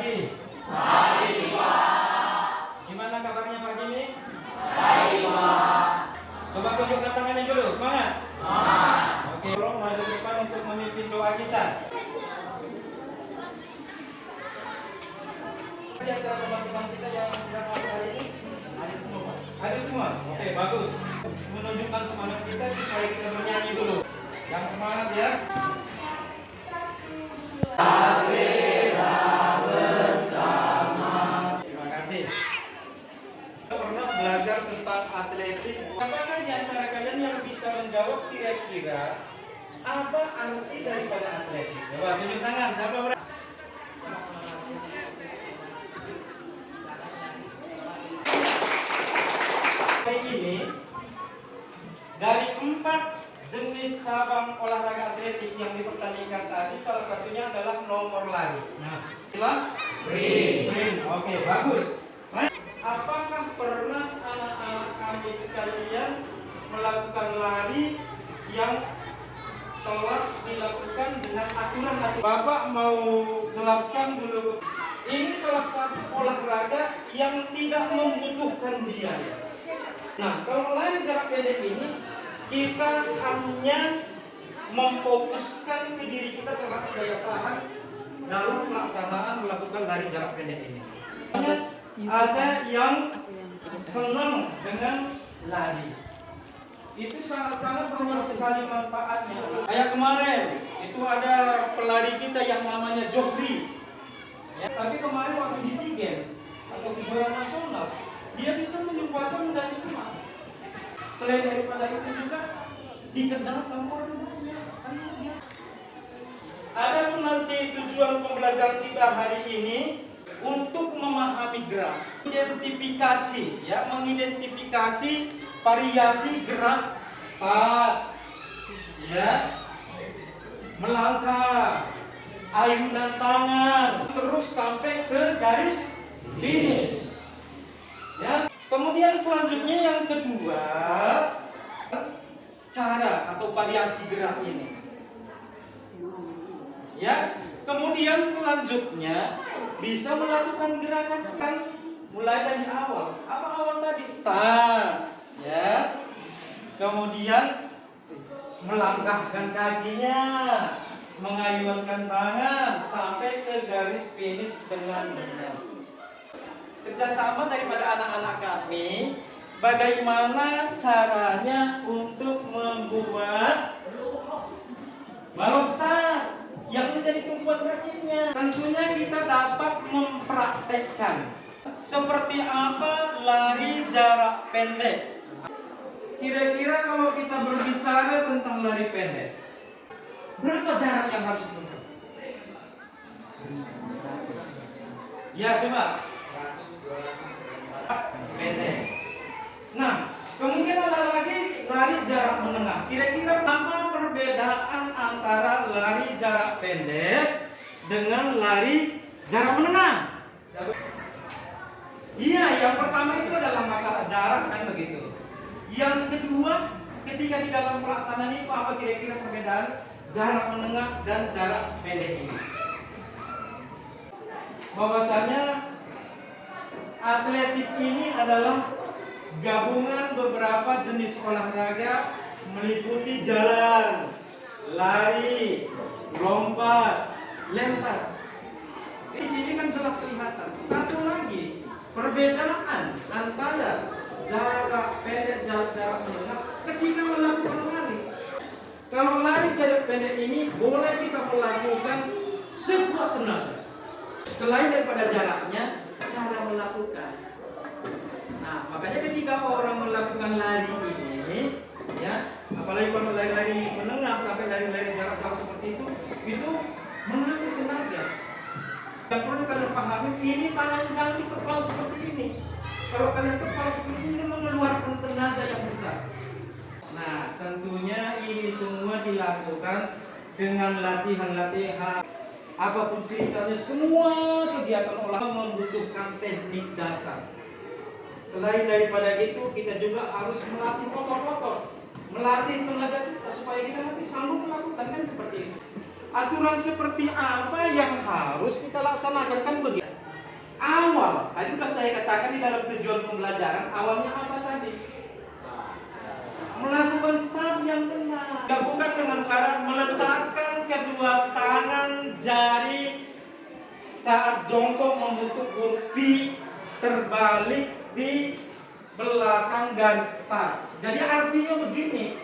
pagi. Pagi, Pak. Gimana kabarnya pagi ini? Baik, Pak. Coba tunjukkan tangannya dulu, semangat. Semangat. Oke, tolong maju ke depan untuk memimpin doa kita. Di antara teman-teman kita yang sedang masuk hari ini, hadir semua, Pak. Hadir semua? Oke, bagus. Menunjukkan semangat kita supaya kita bernyanyi dulu. Yang semangat ya. Belajar tentang atletik. Apakah di antara kalian yang bisa menjawab kira-kira apa arti daripada atletik? Coba tunjuk tangan. Siapa berani? Hari ini dari 4 jenis cabang olahraga atletik yang dipertandingkan tadi, salah satunya adalah nomor lari. Nah, sprint. Oke, bagus. Apakah pernah anak-anak kami sekalian melakukan lari yang telah dilakukan dengan aturan-aturan? Bapak mau jelaskan dulu. Ini salah satu olahraga yang tidak membutuhkan biaya. Nah, kalau lari jarak pendek ini, kita hanya memfokuskan ke diri kita terhadap daya tahan dalam pelaksanaan melakukan lari jarak pendek ini. Ada yang senang dengan lari, itu sangat-sangat banyak sekali manfaatnya. Kayak kemarin itu ada pelari kita yang namanya Johri ya, tapi kemarin waktu di SEA Games atau kejuaraan nasional dia bisa menyumbangkan medali emas. Selain daripada itu juga dikenal sama orang dunia. Adapun nanti tujuan pembelajaran kita hari ini untuk memahami gerak, mengidentifikasi variasi gerak start, ya, melangkah, ayunan tangan, terus sampai ke garis finish. Ya. Kemudian selanjutnya yang kedua, cara atau variasi gerak ini. Ya. Kemudian selanjutnya bisa melakukan gerakan kan mulai dari awal. Apa awal tadi? Start, ya. Kemudian melangkahkan kakinya, mengayunkan tangan sampai ke garis finish dengan benar. Kerjasama daripada anak-anak kami, bagaimana caranya untuk membuat balon start yang menjadi tumpuan kakinya. Tentunya kita dapat mempraktekkan seperti apa lari jarak pendek. Kira-kira kalau kita berbicara tentang lari pendek, berapa jarak yang harus ditempuh? Ya, coba. Pendek. Nah, kemudian ada lagi lari jarak menengah. Kira-kira apa perbedaan antara lari jarak pendek dengan lari jarak menengah? Iya, yang pertama itu adalah masalah jarak kan begitu. Yang kedua, ketika di dalam pelaksanaan itu apa kira-kira perbedaan jarak menengah dan jarak pendek ini? Bahwasanya atletik ini adalah gabungan beberapa jenis olahraga meliputi jalan, lari, lompat, lempar. Di sini kan jelas kelihatan. Satu lagi, perbedaan antara jarak pendek dan jarak menengah ketika melakukan lari. Kalau lari jarak pendek ini boleh kita melakukan sekuat tenaga. Selain daripada jaraknya, cara melakukan. Nah, makanya ketika orang melakukan lari ini, ya, apalagi kalau lari-lari menengah sampai lari-lari jarak jauh seperti itu mengatur tenaga. Yang perlu kalian pahami, ini tangan kaki kepal seperti ini. Kalau kalian kepal seperti ini mengeluarkan tenaga yang besar. Nah, tentunya ini semua dilakukan dengan latihan-latihan. Apapun ceritanya, semua kegiatan olahraga membutuhkan teknik dasar. Selain daripada itu, kita juga harus melatih otot-otot, melatih tenaga kita supaya kita nanti sanggup melakukan kan seperti itu. Aturan seperti apa yang harus kita laksanakan kan begitu. Awal, tadi sudah saya katakan di dalam tujuan pembelajaran, awalnya apa tadi? Melakukan start yang benar. Lakukan dengan cara meletakkan kedua tangan jari saat jongkok membentuk huruf P terbalik di belakang garis start. Jadi artinya begini,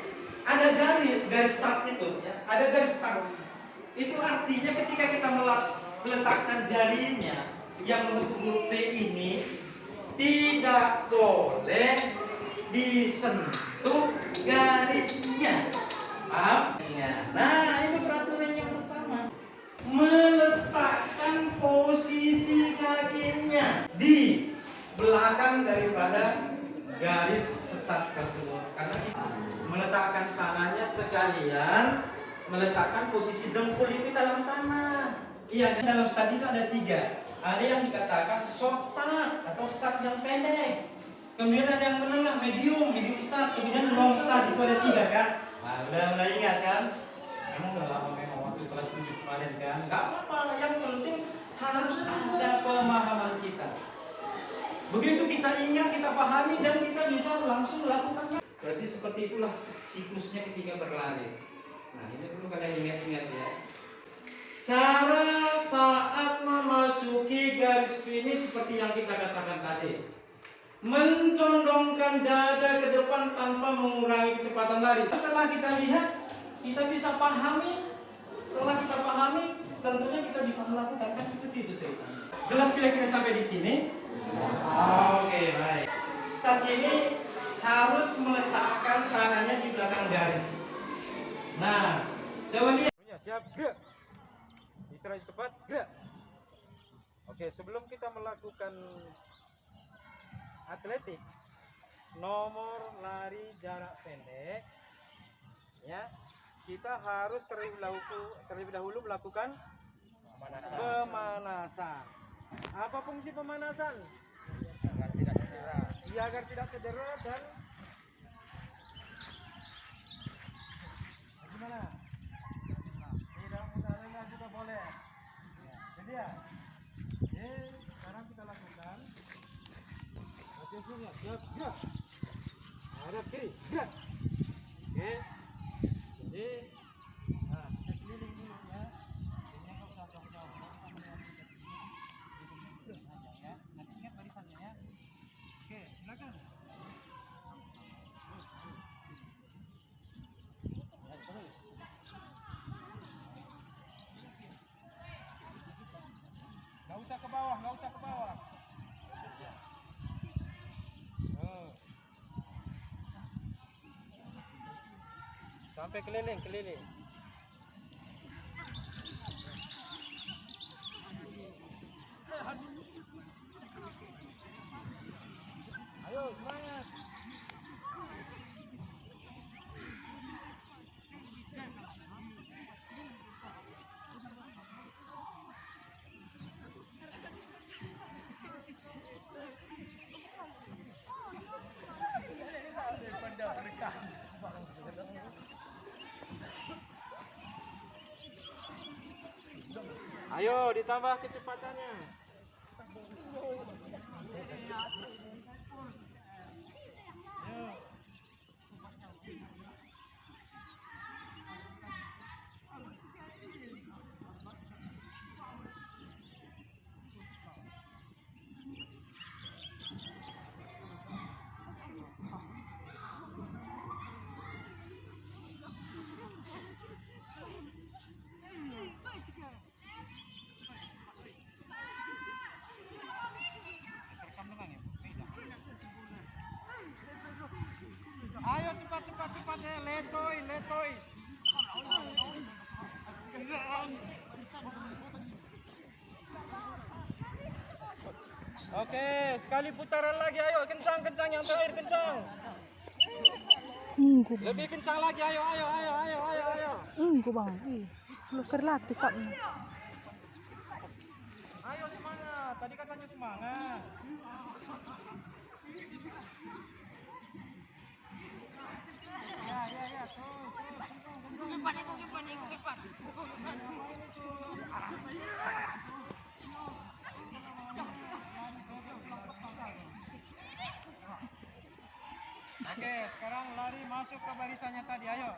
ada garis start itu, ya, ada garis start. Itu artinya ketika kita meletakkan jarinya yang membentuk huruf T ini tidak boleh disentuh garisnya. Paham? Nah, ini peraturan yang pertama. Meletakkan posisi kakinya di belakang daripada garis start tersebut. Karena meletakkan tangannya sekalian meletakkan posisi dengkul itu dalam tanah. Iya, dalam start itu ada 3. Ada yang dikatakan short start atau start yang pendek. Kemudian ada yang menengah, medium start. Kemudian long start, itu ada 3 kan. Nah, udah ingat kan? Kamu udah lama memang waktu kelas 7 kemarin kan. Gak apa-apa, yang penting harus ada pemahaman kita. Begitu kita ingat, kita pahami, dan kita bisa langsung lakukan. Berarti seperti itulah siklusnya ketika berlari. Nah, ini perlu kalian ingat-ingat ya. Cara saat memasuki garis finish seperti yang kita katakan tadi. Mencondongkan dada ke depan tanpa mengurangi kecepatan lari. Setelah kita lihat, kita bisa pahami. Setelah kita pahami, tentunya kita bisa melakukan kan seperti itu ceritanya. Jelas kira-kira sampai di sini? Oke, baik. Start ini harus meletakkan tangannya di belakang garis. Nah, coba lihat. Siap, gerak. Istirahat tepat, gerak. Oke, sebelum kita melakukan atletik, nomor lari jarak pendek, ya, kita harus terlebih dahulu melakukan pemanasan. Apa fungsi pemanasan? Agar tidak cedera. Iya, agar tidak cedera dan gimana? Tidak mudah juga boleh. Jadi ya, sekarang kita lakukan. Siap, gerak. Hadap kiri, gerak. Oke. Jadi, nah, kita keliling dulu ya. Ini nggak usah jauh-jauh. Ya. Nanti ingat barisannya ya. Oke, silakan. Nggak usah ke bawah, nggak usah ke bawah. Sampai keliling. Ayo, semangat. Ayo ditambah kecepatannya. Ayo cepat ya, letoy. Oke, sekali putaran lagi, ayo kencang yang terakhir kencang. Lebih kencang lagi, ayo. Enggak bang, lu kerlatih kak. Ayo semangat, tadi katanya semangat. Ya, tuh, Oke, sekarang lari masuk ke barisannya tadi, ayo.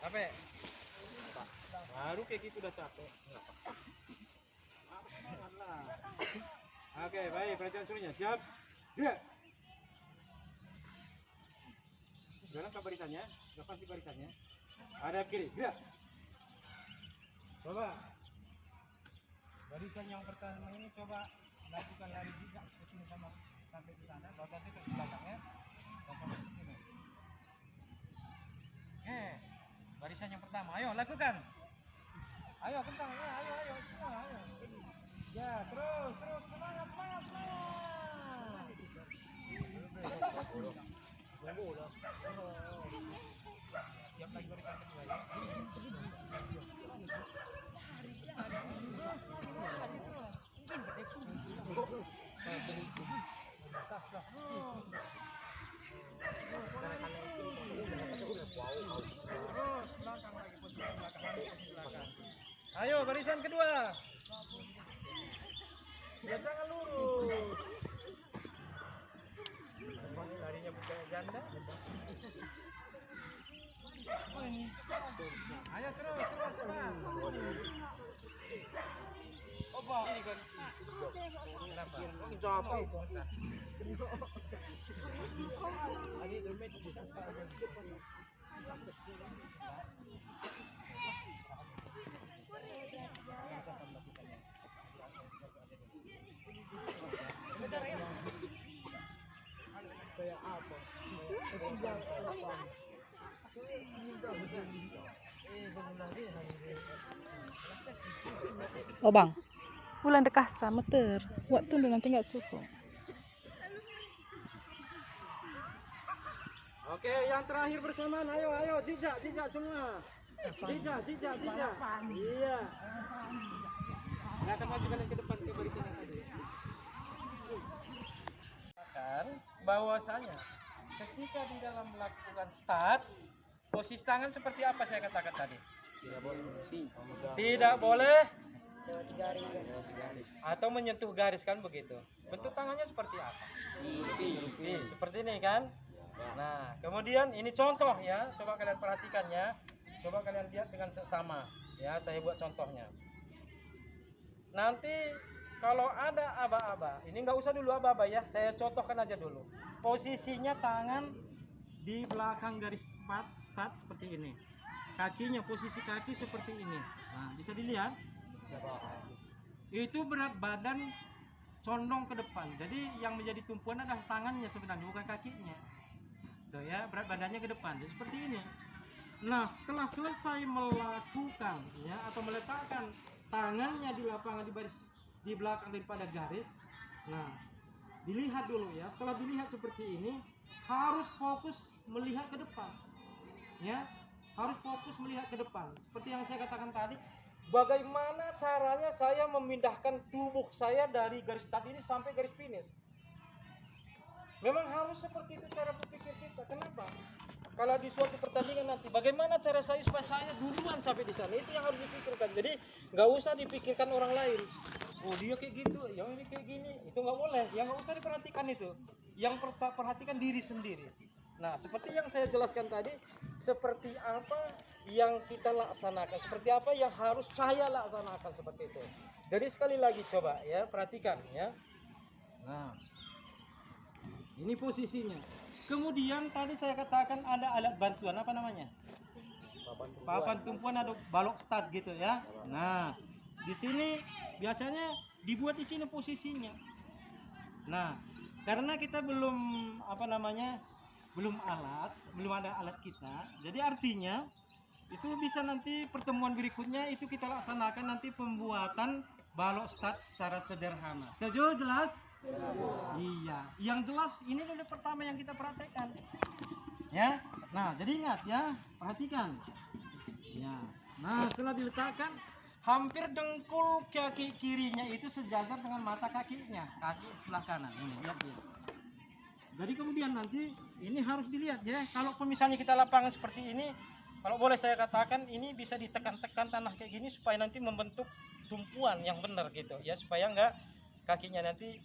Capek? Baru kayak gitu udah capek. Oke, baik, perhatian semuanya. Siap? Gerak. Jalan ke barisannya, lepas di barisannya. Ada kiri, gerak. Coba. Barisan yang pertama ini coba lakukan lari juga seperti ini sama sampai di sana, bagian itu ke belakangnya. Sampai di sini. Barisan yang pertama, ayo lakukan. Ayo kencang, ya, ayo semua, ayo. Ya, terus, semangat. Siap lagi barisan kedua ya. Ayo barisan kedua. Ya jangan lurus. Larinya bukan ganda. Oh ini. Ayo terus. Oba. Ini kan. Kenapa? Capek. Lagi domet. Kayak apa? Oh bang, ulang dekas sama ter. Waktu udah nanti nggak cukup. Oke, yang terakhir bersamaan. Ayo, jejak semua. Jejak. Iya. Nggak akan majukan yang ke depan ke barisan yang tadi. Bahwasanya ketika di dalam melakukan start, posisi tangan seperti apa saya katakan tadi? Tidak boleh atau menyentuh garis kan begitu. Bentuk tangannya seperti apa? Seperti ini kan? Nah, kemudian ini contoh ya. Coba kalian perhatikan ya. Coba kalian lihat dengan seksama ya. Saya buat contohnya. Nanti kalau ada aba-aba, ini nggak usah dulu aba-aba ya, saya contohkan aja dulu. Posisinya tangan di belakang garis start seperti ini. Kakinya, posisi kaki seperti ini. Nah, bisa dilihat. Itu berat badan condong ke depan. Jadi yang menjadi tumpuan adalah tangannya sebenarnya, bukan kakinya. Tuh ya, berat badannya ke depan. Jadi seperti ini. Nah, setelah selesai melakukan ya atau meletakkan tangannya di lapangan di belakang daripada garis. Nah, dilihat dulu ya. Setelah dilihat seperti ini, harus fokus melihat ke depan. Ya, harus fokus melihat ke depan. Seperti yang saya katakan tadi, bagaimana caranya saya memindahkan tubuh saya dari garis start ini sampai garis finish. Memang harus seperti itu cara berpikir kita. Kenapa? Kalau di suatu pertandingan nanti, bagaimana cara saya supaya saya duluan sampai di sana, itu yang harus dipikirkan. Jadi nggak usah dipikirkan orang lain. Oh dia kayak gitu, yang ini kayak gini, itu nggak boleh. Yang nggak usah diperhatikan itu. Yang perhatikan diri sendiri. Nah seperti yang saya jelaskan tadi, seperti apa yang kita laksanakan, seperti apa yang harus saya laksanakan seperti itu. Jadi sekali lagi coba ya perhatikan ya. Nah ini posisinya. Kemudian tadi saya katakan ada alat bantuan, apa namanya? Papan tumpuan atau balok start gitu ya. Nah, di sini biasanya dibuat di sini posisinya. Nah, karena kita belum belum ada alat kita. Jadi artinya itu bisa nanti pertemuan berikutnya itu kita laksanakan nanti pembuatan balok start secara sederhana. Setuju? Jelas? Iya, yang jelas ini dulu pertama yang kita perhatikan. Ya. Nah, jadi ingat ya, perhatikan. Ya. Nah, setelah diletakkan hampir dengkul kaki kirinya itu sejajar dengan mata kakinya, kaki sebelah kanan. Ini lihat ya. Jadi kemudian nanti ini harus dilihat ya. Kalau misalnya kita lapangan seperti ini, kalau boleh saya katakan ini bisa ditekan-tekan tanah kayak gini supaya nanti membentuk tumpuan yang benar gitu ya, supaya enggak kakinya nanti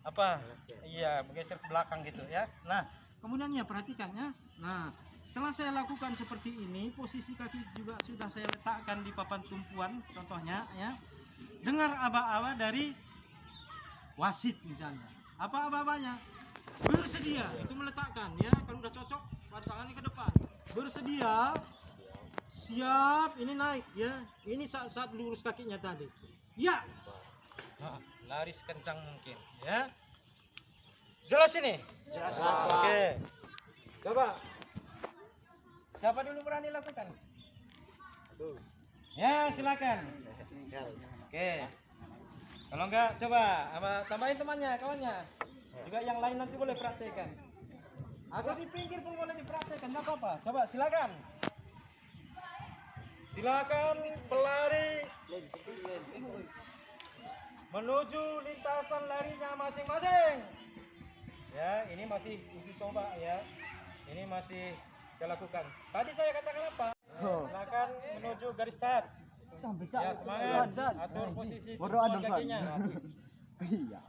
apa? Iya, bergeser ke belakang gitu ya. Nah, kemudian ya perhatikan ya. Nah, setelah saya lakukan seperti ini, posisi kaki juga sudah saya letakkan di papan tumpuan contohnya ya. Dengar aba-aba dari wasit misalnya. Apa aba-abanya? Bersedia, itu meletakkan ya. Kalau udah cocok, tangannya ke depan. Bersedia, siap, ini naik ya. Ini saat lurus kakinya tadi. Ya. Nah, lari sekencang mungkin ya. Jelas ini? Jelas. Oke. Coba. Siapa dulu berani lakukan? Ya, silakan. Oke. Kalau enggak coba tambahin temannya, kawannya. Juga yang lain nanti boleh praktekkan. Atau di pinggir pun boleh dipraktekkan, enggak apa-apa. Coba silakan. Silakan pelari menuju lintasan larinya masing-masing. Ya, ini masih uji coba ya. Ini masih kita lakukan. Tadi saya katakan apa? Silakan menuju garis start. Ya, semangat. Atur posisi kakinya. Iya.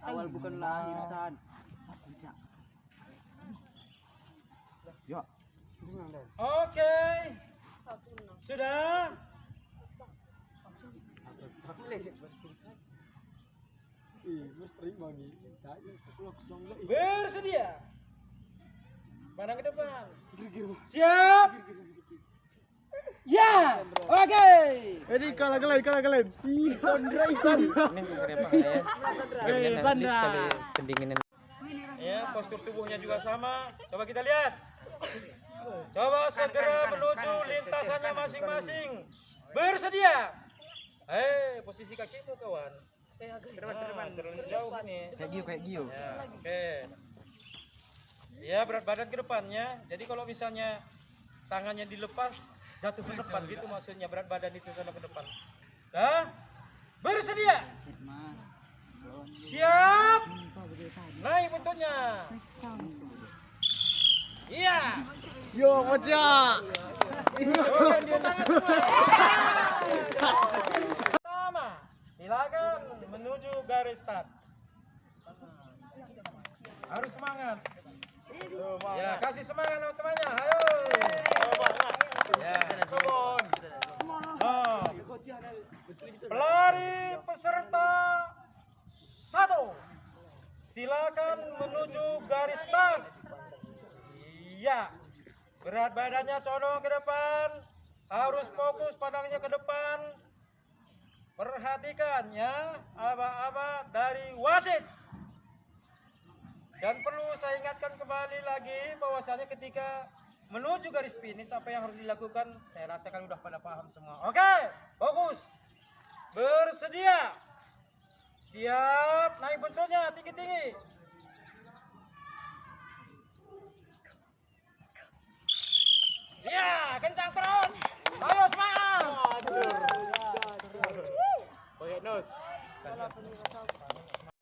Awal bukan lahir san. Ya. Oke. Sudah. Bersedia. Pandang ke depan. Siap. Ya. Oke. Ini kalah kalian. Ih, Sandra Isan. Sandra. Ya, postur tubuhnya juga sama. Coba kita lihat. Coba segera menuju lintasannya masing-masing. Bersedia. Posisi kakimu kawan. Terlalu jauh nih. Kayak Gio. Ya, oke. Ya, berat badan ke depannya. Jadi kalau misalnya tangannya dilepas, jatuh ke depan gitu maksudnya, berat badan itu sana ke depan. Dah? Bersedia? Siap? Naik buntutnya. Iya. Yo, Mocha. Pertama, silakan menuju garis start. Harus semangat. Ya, kasih semangat teman-temannya. Ayo. Ya. Oh. Pelari peserta 1. Silakan menuju garis start. Iya. Berat badannya condong ke depan. Harus fokus pandangnya ke depan. Perhatikan ya, aba-aba dari wasit. Dan perlu saya ingatkan kembali lagi bahwasanya ketika menuju garis finish apa yang harus dilakukan, saya rasa kalian udah pada paham semua. Oke, fokus. Bersedia. Siap, naik buntutnya tinggi-tinggi. Ya, kencang terus. Ayo semangat.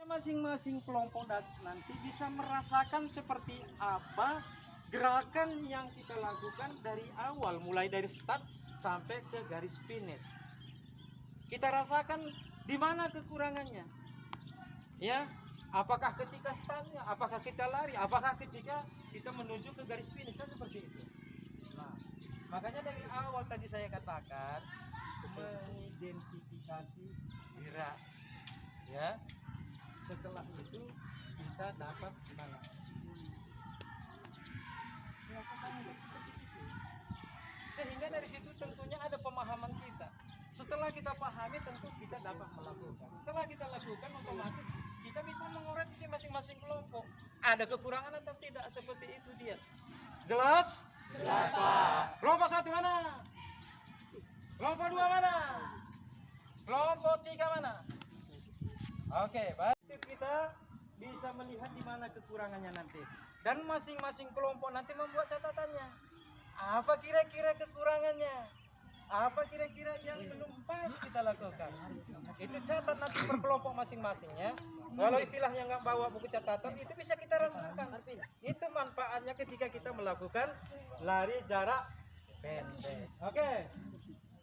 Masing-masing kelompok nanti bisa merasakan seperti apa gerakan yang kita lakukan dari awal, mulai dari start sampai ke garis finish. Kita rasakan di mana kekurangannya, ya. Apakah ketika startnya, apakah kita lari, apakah ketika kita menuju ke garis finish, kan seperti itu. Nah, makanya dari awal tadi saya katakan mengidentifikasi gerak, ya. Setelah itu kita dapat balance. Sehingga dari situ tentunya ada pemahaman kita. Setelah kita pahami tentu kita dapat melakukan. Setelah kita lakukan otomatis kita bisa mengoreksi masing-masing kelompok. Ada kekurangan atau tidak, seperti itu dia. Jelas? Jelas, Pak. Kelompok 1 mana? Kelompok 2 mana? Kelompok 3 mana? Oke, baik. kita bisa melihat di mana kekurangannya nanti. Dan masing-masing kelompok nanti membuat catatannya. Apa kira-kira kekurangannya? Apa kira-kira yang belum pas kita lakukan? Itu catat nanti per kelompok masing-masing ya. Kalau istilahnya nggak bawa buku catatan, itu bisa kita rasakan. Itu manfaatnya ketika kita melakukan lari jarak pendek. Oke.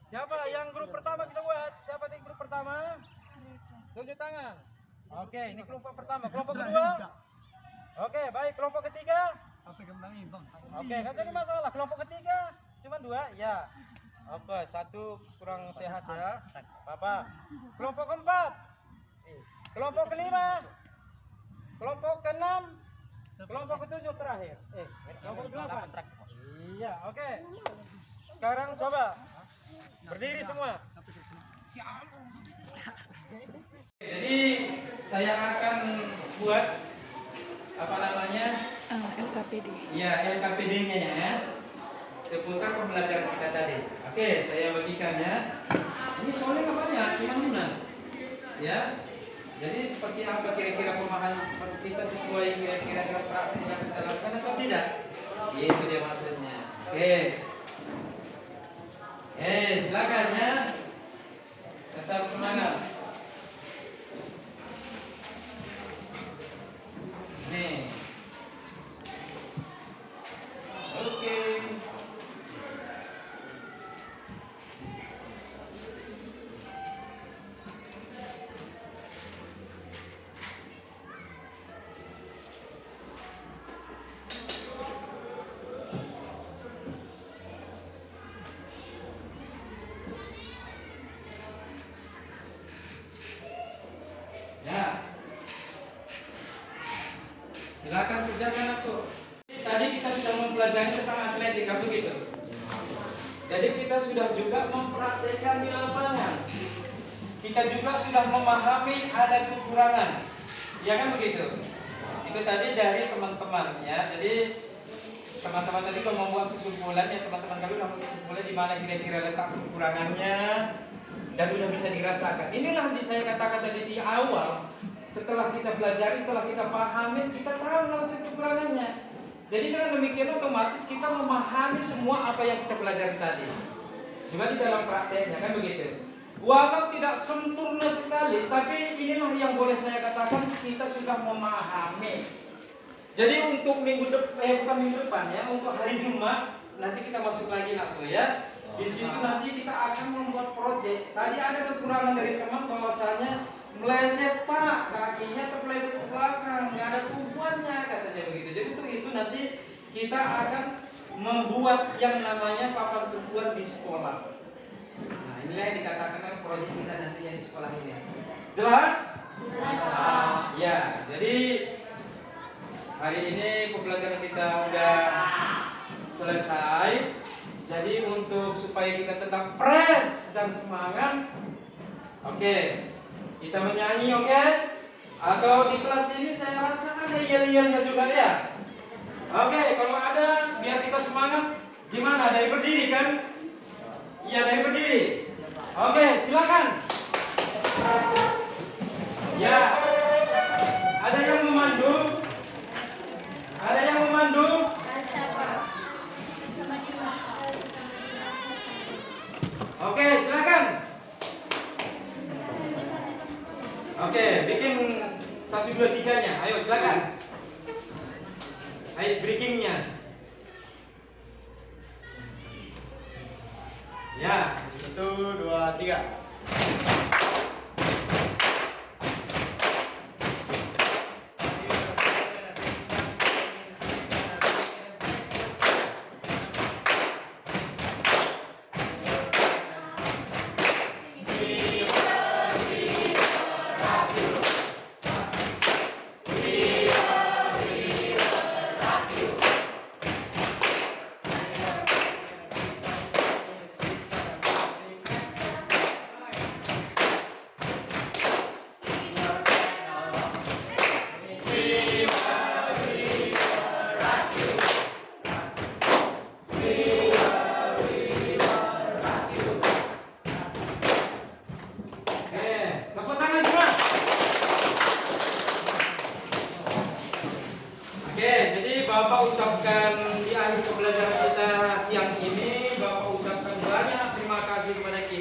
Siapa yang grup pertama kita buat? Siapa di grup pertama? Tunjuk tangan. Oke, ini kelompok pertama. Kelompok kedua? Oke, baik. Kelompok ketiga? Oke, kan jadi masalah. Kelompok ketiga cuma 2? Ya. Oke, 1 kurang sehat ya. Apa? Kelompok keempat? Kelompok kelima? Kelompok keenam? Kelompok ketujuh terakhir? Kelompok kedelapan? Iya, oke. Sekarang coba berdiri semua. Jadi saya akan buat apa namanya? LKPD. Ya, LKPD-nya ya. Seputar pembelajaran kita tadi. Oke, saya bagikan ya. Ini soalnya nggak banyak, cuma 5. Ya. Jadi seperti apa kira-kira pemahaman kita sesuai kira-kira praktek yang kita lakukan atau tidak? Itu dia maksudnya. Oke. Silakan ya. Tetap semangat. Nih. Oke. Ya. Silakan kerjakan aku. Tadi kita sudah mempelajari tentang atletik, kan begitu? Jadi kita sudah juga mempraktekkan di lapangan. Kita juga sudah memahami ada kekurangan. Ya kan begitu? Itu tadi dari teman-teman ya. Jadi teman-teman tadi kalau membuat kesimpulan ya, teman-teman kali sudah membuat kesimpulan di mana kira-kira letak kekurangannya dan sudah bisa dirasakan. Inilah yang saya katakan tadi di awal. Setelah kita pelajari, setelah kita pahami, kita tahu langsung kekurangannya. Jadi dengan demikian otomatis kita memahami semua apa yang kita pelajari tadi. Juga di dalam prakteknya kan begitu. Walau tidak sempurna sekali, tapi inilah yang boleh saya katakan kita sudah memahami. Jadi untuk bukan minggu depan ya, untuk hari Jumat nanti kita masuk lagi nakku ya. Di situ nanti kita akan membuat proyek. Tadi ada kekurangan dari teman bahwasanya meleset pak, kakinya terpeleset ke belakang, nggak ada tumpuannya katanya begitu. Jadi itu nanti kita akan membuat yang namanya papan tumpuan di sekolah. Nah inilah yang dikatakan proyek kita nanti yang di sekolah ini. Jelas? Jelas. Ya, jadi hari ini pembelajaran kita udah selesai. Jadi untuk supaya kita tetap fresh dan semangat, oke. Kita menyanyi, oke? Atau di kelas ini saya rasa ada yel-yelnya juga ya. Oke, kalau ada biar kita semangat. Gimana? Ada yang berdiri kan? Iya, ada yang berdiri. Oke, silakan. Ya. Ada yang memandu? Ada yang memandu? Oke, silakan. Oke, bikin 1, 2, 3-nya. Ayo silakan. Ayo breakingnya. Ya, 1, 2, 3.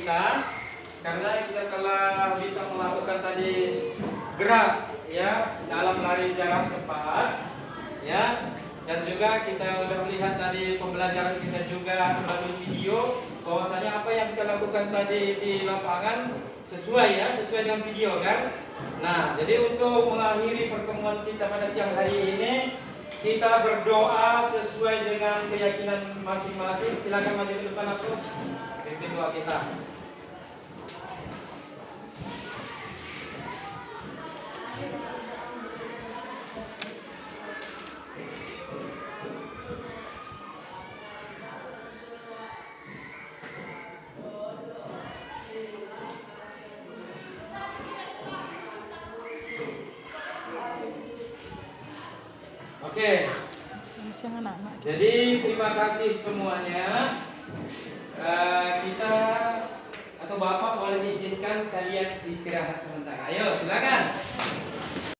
kita, karena kita telah bisa melakukan tadi gerak ya dalam lari jarak cepat ya, dan juga kita sudah melihat tadi pembelajaran kita juga melalui video bahwasanya apa yang kita lakukan tadi di lapangan sesuai ya, sesuai dengan video kan. Nah, jadi untuk mengakhiri pertemuan kita pada siang hari ini, kita berdoa sesuai dengan keyakinan masing-masing. Silakan maju ke depan aku, pimpin doa kita. Oke. Siang-siang anak-anak. Jadi terima kasih semuanya. Kita atau Bapak boleh izinkan kalian istirahat sementara. Ayo silakan.